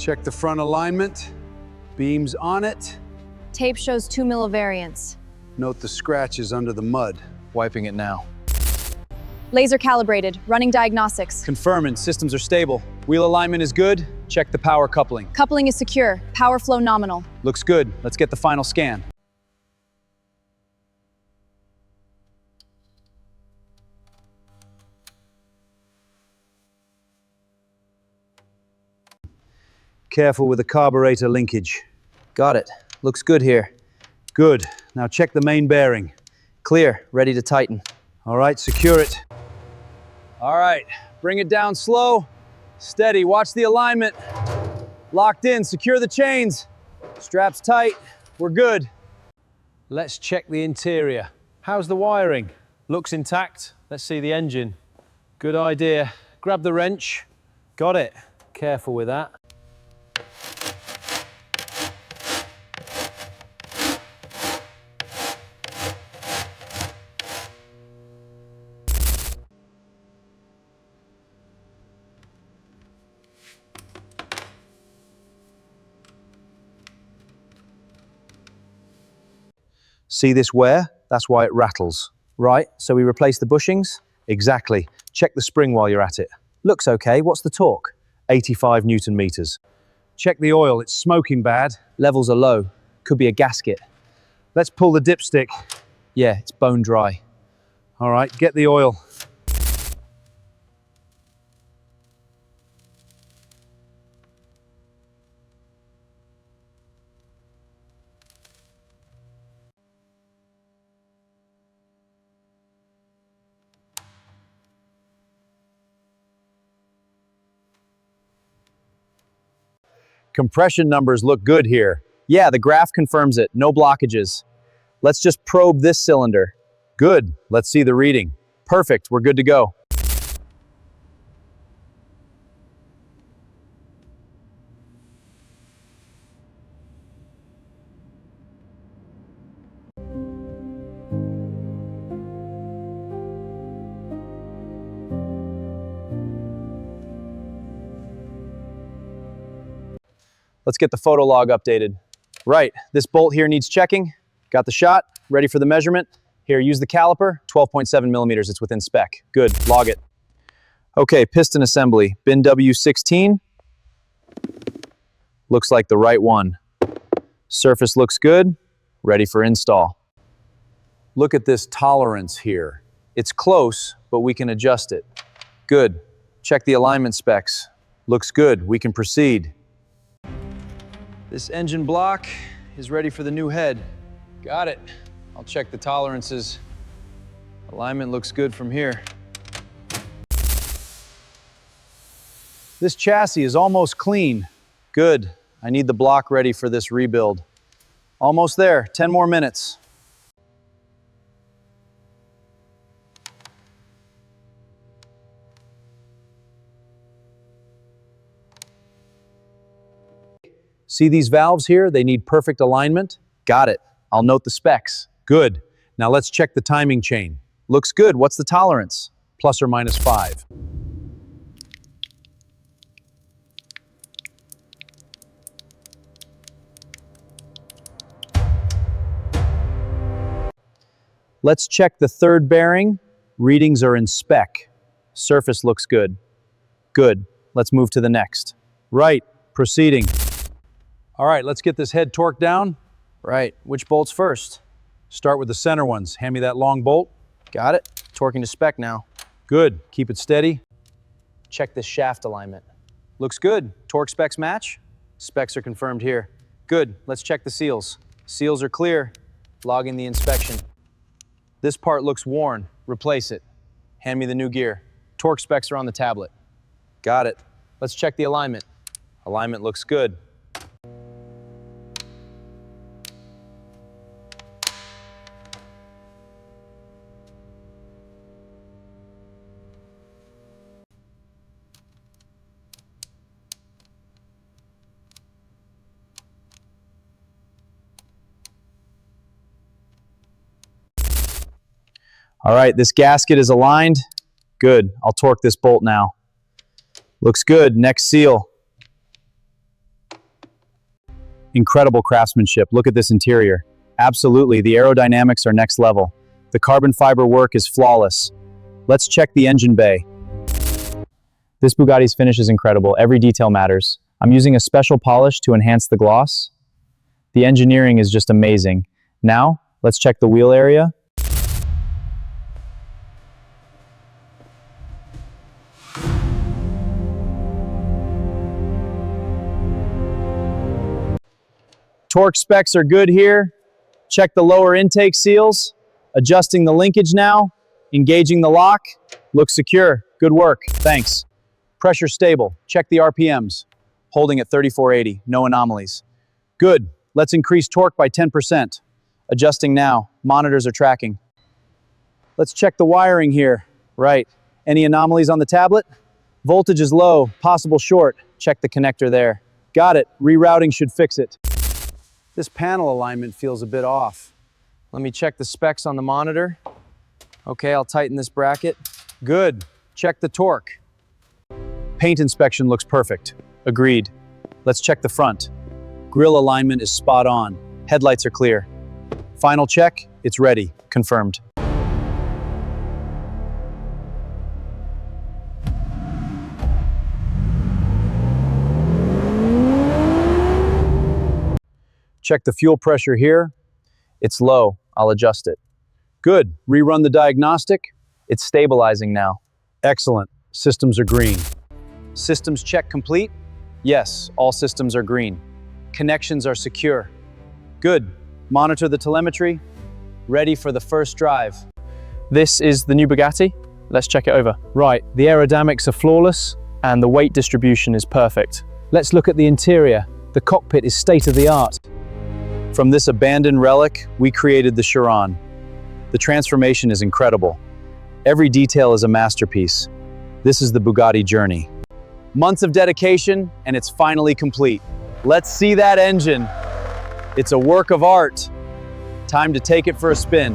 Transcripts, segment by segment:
Check the front alignment. Beams on it. Tape shows 2 millavariants. Note the scratches under the mud. Wiping it now. Laser calibrated, running diagnostics. Confirming systems are stable. Wheel alignment is good. Check the power coupling. Coupling is secure, power flow nominal. Looks good. Let's get the final scan. Careful with the carburetor linkage. Got it. Looks good here. Good. Now check the main bearing. Clear. Ready to tighten. All right, secure it. All right. Bring it down slow. Steady. Watch the alignment. Locked in. Secure the chains. Straps tight. We're good. Let's check the interior. How's the wiring? Looks intact. Let's see the engine. Good idea. Grab the wrench. Got it. Careful with that. See this wear? That's why it rattles. Right. So we replace the bushings? Exactly. Check the spring while you're at it. Looks okay. What's the torque? 85 Newton meters. Check the oil. It's smoking bad. Levels are low. Could be a gasket. Let's pull the dipstick. Yeah, it's bone dry. All right, get the oil. Compression numbers look good here. Yeah, the graph confirms it. No blockages. Let's just probe this cylinder. Good. Let's see the reading. Perfect. We're good to go. Let's get the photo log updated. Right, this bolt here needs checking. Got the shot, ready for the measurement. Here, use the caliper, 12.7 millimeters, it's within spec. Good, log it. Okay, piston assembly, bin W16. Looks like the right one. Surface looks good, ready for install. Look at this tolerance here. It's close, but we can adjust it. Good, check the alignment specs. Looks good, we can proceed. This engine block is ready for the new head. Got it. I'll check the tolerances. Alignment looks good from here. This chassis is almost clean. Good. I need the block ready for this rebuild. Almost there. 10 more minutes. See these valves here? They need perfect alignment. Got it. I'll note the specs. Good. Now let's check the timing chain. Looks good. What's the tolerance? Plus or minus 5. Let's check the third bearing. Readings are in spec. Surface looks good. Good. Let's move to the next. Right. Proceeding. All right, let's get this head torqued down. Right. Which bolts first? Start with the center ones. Hand me that long bolt. Got it. Torquing to spec now. Good. Keep it steady. Check this shaft alignment. Looks good. Torque specs match. Specs are confirmed here. Good. Let's check the seals. Seals are clear. Logging the inspection. This part looks worn. Replace it. Hand me the new gear. Torque specs are on the tablet. Got it. Let's check the alignment. Alignment looks good. All right, this gasket is aligned. Good, I'll torque this bolt now. Looks good, next seal. Incredible craftsmanship. Look at this interior. Absolutely, the aerodynamics are next level. The carbon fiber work is flawless. Let's check the engine bay. This Bugatti's finish is incredible. Every detail matters. I'm using a special polish to enhance the gloss. The engineering is just amazing. Now, let's check the wheel area. Torque specs are good here. Check the lower intake seals. Adjusting the linkage now. Engaging the lock. Looks secure. Good work. Thanks. Pressure stable. Check the RPMs. Holding at 3480. No anomalies. Good. Let's increase torque by 10%. Adjusting now. Monitors are tracking. Let's check the wiring here. Right. Any anomalies on the tablet? Voltage is low. Possible short. Check the connector there. Got it. Rerouting should fix it. This panel alignment feels a bit off. Let me check the specs on the monitor. Okay, I'll tighten this bracket. Good. Check the torque. Paint inspection looks perfect. Agreed. Let's check the front. Grille alignment is spot on. Headlights are clear. Final check. It's ready. Confirmed. Check the fuel pressure here. It's low. I'll adjust it. Good. Rerun the diagnostic. It's stabilizing now. Excellent. Systems are green. Systems check complete? Yes, all systems are green. Connections are secure. Good. Monitor the telemetry. Ready for the first drive. This is the new Bugatti. Let's check it over. Right, the aerodynamics are flawless and the weight distribution is perfect. Let's look at the interior. The cockpit is state-of-the-art. From this abandoned relic, we created the Chiron. The transformation is incredible. Every detail is a masterpiece. This is the Bugatti journey. Months of dedication, and it's finally complete. Let's see that engine. It's a work of art. Time to take it for a spin.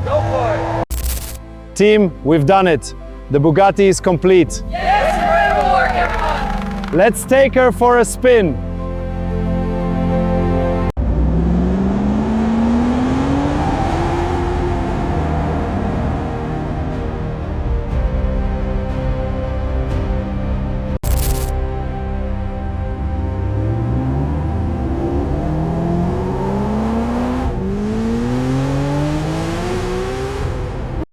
Go for it! Team, we've done it. The Bugatti is complete. Yes, incredible work, everyone! Let's take her for a spin.